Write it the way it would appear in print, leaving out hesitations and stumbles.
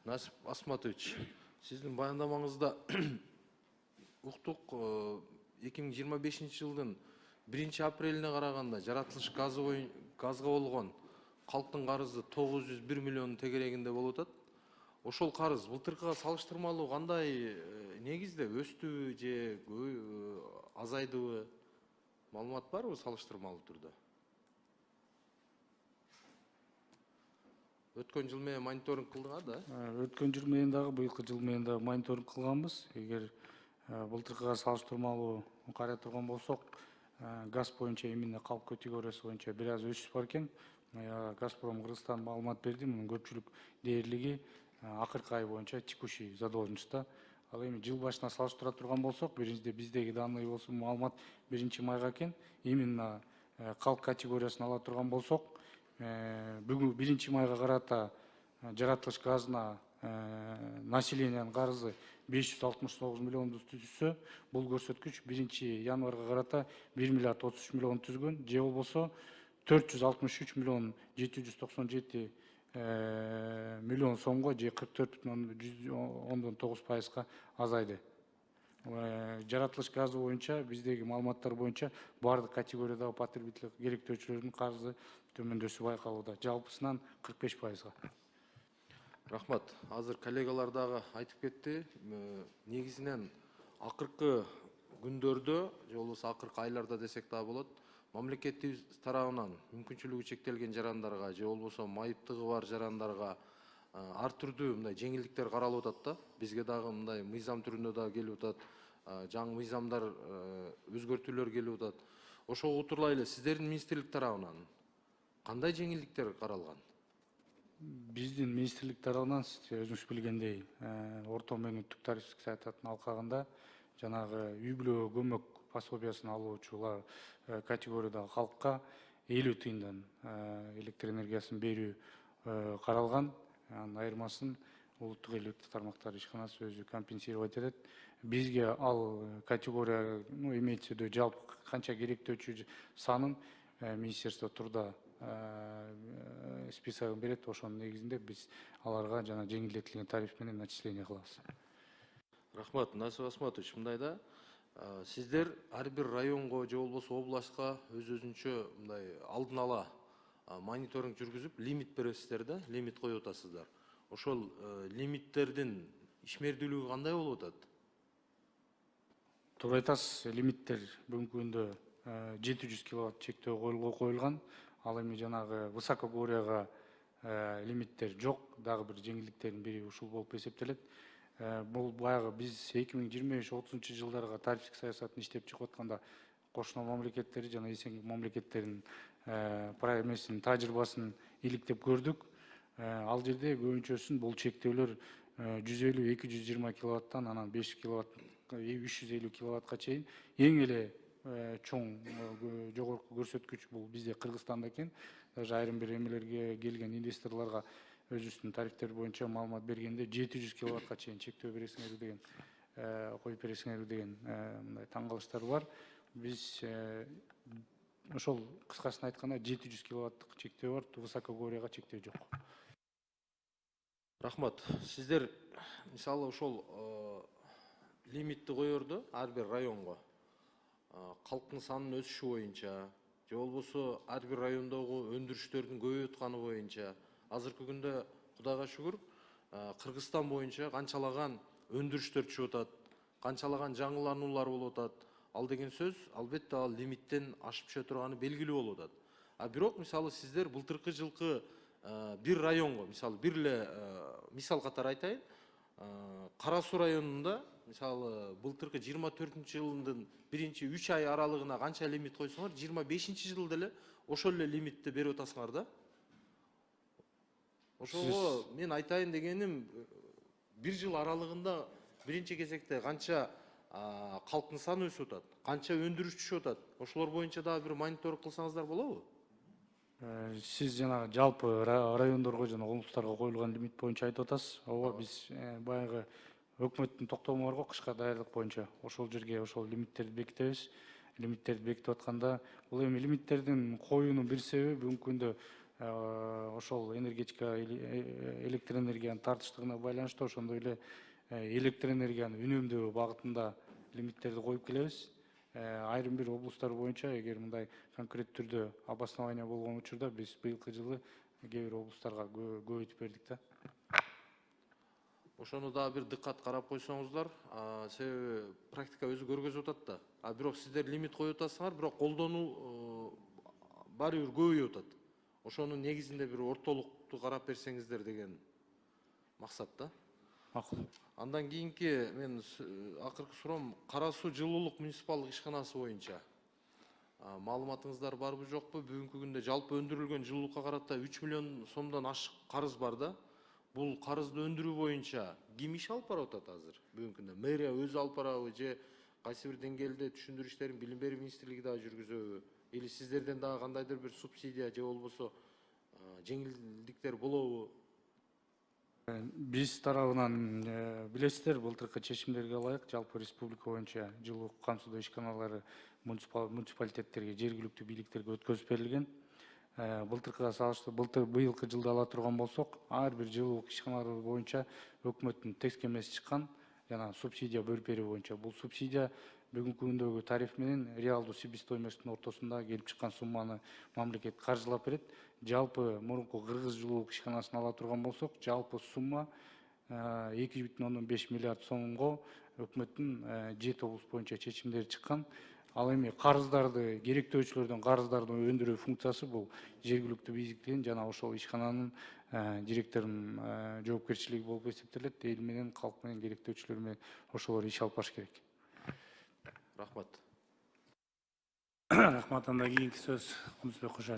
Насип Асматович, сиздин баяндамаңызда уктук 2025 жылдын 1 апрелине караганда жаратылыш газга болгон калктын карызы 901 миллион тегерегинде болуп атат. Ошол карыз былтыркыга салыштырмалуу кандай негизде өстүбү же азайдыбы? Маалымат барбы салыштырмалуу түрдө? Өткөн жыл менен мониторинг кылдыңар да? Өткөн жыл менен дагы быйылкы жыл менен дагы мониторинг кылганбыз. Эгер былтыркыга салыштырмалуу карай турган болсок, газ боюнча именно калк категориясы боюнча бир аз өсүш бар экен. Газпром Кыргызстан маалымат берди, мунун көпчүлүк дээрлиги акыркы ай боюнча текущий задолженностьта. Ал эми жыл башына салыштыра турган болсок, биринчиде биздеги данный болсун маалымат 1 майга экен. Именно калк категориясын ала турган болсок, бүгүн 1 майга карата жаратылыш газына населениянын карызы 569 миллионду түзсө, бул көрсөткүч 1 январга карата 1 миллиард 33 миллион түзгөн, же болбосо 463 миллион 797 миллион сомго же 44,9%га азайды. Жаратылыш газы боюнча биздеги маалыматтар боюнча бардык категориядагы потребителдик керектөөчүлөрдүн карызы төмөндөшү байкалууда, жалпысынан 45%га. Рахмат. Азыр коллегалар дагы айтып кетти. Негизинен акыркы күндөрдө, же болбосо акыркы айларда десек дагы болот, мамлекеттибиз тарабынан мүмкүнчүлүгү чектелген жарандарга же болбосо майыптыгы бар жарандарга ар түрдүү мындай жеңилдиктер каралып атат да. Бизге дагы мындай мыйзам түрүндө дагы келип атат. Жаңы мыйзамдар өзгөртүүлөр келип атат. Ошого утурлай эле сиздердин министрлик тарабынан кандай жеңилдиктер каралган? Биздин министрлик тарабынан өзүңүз билгендей, орто менен түп тарифтик саясаттын алкагында жанагы үй бүлө көмөк пособиясын алуучулар категориядагы калкка 50 тыйындан электр энергиясын берүү каралган. Анын айырмасын улуттук электр тармактары ишканасы өзү компенсировать этет. Бизге ал категория, имеется в виду жалпы канча керектөөчү санын министерство труда списогун берет, ошонун негизинде биз аларга жана жеңилдетилген тариф менен начисление кылабыз. Рахмат. Насип Асматович, мындай да, сиздер ар бир районго же болбосо областка өзүнчө мындай алдын ала мониторинг жүргүзүп, лимит бересиздер да, лимит коюп атасыздар. Ошол лимиттердин ишмердүүлүгү кандай болуп атат? Туура айтасыз, лимиттер бүгүнкү күндө 700 киловатт чектөө коюлган. Ал эми жанагы высокогорьяга лимиттер жок, дагы бир жеңилдиктердин бири ушул болуп эсептелет. Бул баягы биз 2025-30 жылдарга тарифтик саясатын иштеп чыгып атканда кошуна мамлекеттери жана эсенгик мамлекеттеринин эмесин тажрыйбасын иликтеп көрдүк. Ал жерде көбүнчөсүн бул чектөөлөр 150-220 киловаттан анан 5 киловатт 350 киловаттка чейин эң эле чоң жогорку көрсөткүч бул бизде Кыргызстанда экен. Даже айрым бир эмелерге келген инвесторлорго өзүбүздүн тарифтер боюнча маалымат бергенде 700 киловаттка чейин чектөө бересиңер деген, коюп бересиңер деген мындай таң калыштар бар. Биз ошол кыскасын айтканда 700 киловаттык чектөө бар, высокогорьяга чектөө жок. Рахмат. Сиздер мисалы ошол лимитти коердо ар бир районго калктын санынын өсүшү боюнча же болбосо ар бир райондогу өндүрүштөрдүн көбөйүп атканы боюнча азыркы күндө Кудайга шүгүр Кыргызстан боюнча канчалаган өндүрүштөр чыгып атат, канчалаган жаңылануулар болуп атат. Ал деген сөз албетте ал лимиттен ашып түшө турганы белгилүү болуп атат. Бирок мисалы сиздер былтыркы жылкы бир районго, мисалы бир эле мисал катары айтайын, Кара Суу районунда мисалы былтыркы 24-жылдын 1-3 ай аралыгына канча лимит койсоңор, 25-жылда эле ошол эле лимитти берип атасыңар да. Ошого мен айтайын дегеним, бир жыл аралыгында биринчи кезекте канча калктын саны өсүп атат, канча өндүрүш түшүп атат, ошолор боюнча дагы бир мониторинг кылсаңыздар болобу? Сиз жанагы жалпы райондорго жана облустарга коюлган лимит боюнча айтып атасыз. Ооба, биз баягы өкмөттүн токтому бар го, кышка даярдык боюнча ошол жерге ошол лимиттерди бекитебиз. Лимиттерди бекитип атканда, бул эми лимиттердин коюунун бир себеби бүгүнкү күндө ошол энергетика электр энергиянын тартыштыгына байланыштуу ошондой эле электр энергияны үнөмдөө багытында лимиттерди коюп келебиз. Айрым бир облустар боюнча эгер мындай конкреттүү түрдө обоснование болгон учурда биз быйылкы жылы кээ бир облустарга көбөйтүп бердик да. Ошону дагы бир дыккат карап койсоңуздар, себеби практика өзү көргөзүп атат да. Бирок сиздер лимит коюп атасыңар, бирок колдонуу баары бир көбөйүп атат. Ошонун негизинде бир ортолукту карап берсеңиздер деген максат да. Макул. Андан кийинки мен акыркы суроом Кара Суу жылуулук муниципалдык ишканасы боюнча маалыматыңыздар барбы жокпу? Бүгүнкү күндө жалпы өндүрүлгөн жылуулукка карата 3 миллион сомдон ашык карыз бар да. Бул карызды өндүрүү боюнча ким иш алып барып атат азыр? Бүгүнкү күндө мэрия өзү алып барабы же кайсы бир деңгээлде түшүндүрүү иштерин Билим берүү министрлиги дагы жүргүзөбү? Или сиздерден дагы кандайдыр бир субсидия же болбосо жеңилдиктер болобу? Биз тарабынан билесиздер, былтыркы чечимдерге ылайык жалпы республика боюнча жылуулук камсыздоо ишканалары муниципалитеттерге, жергиликтүү бийликтерге өткөзүп берилген. Былтыркыга салыштырып, быйылкы жылда ала турган болсок, ар бир жылуулук ишканалары боюнча өкмөттүн тескемеси чыккан жана субсидия бөлүп берүү боюнча. Бул субсидия бүгүнкү күндөгү тариф менен реалдуу себестоимосттун ортосунда келип чыккан сумманы мамлекет каржылап берет. Жалпы мурунку Кыргыз жылуулук ишканасын ала турган болсок, жалпы сумма 2,5 миллиард сомго өкмөттүн 7 облус боюнча чечимдери чыккан. Ал эми карыздарды, керектөөчүлөрдүн карыздарын өндүрүү функциясы бул жергиликтүү бийликтин жана ошол ишкананын директорунун жоопкерчилиги болуп эсептелет. Эл менен, калк менен, керектөөчүлөр менен ошолор иш алып барыш керек. Рахмат. Рахмат. Анда кийинки сөз Кудусбек Кожоалиев.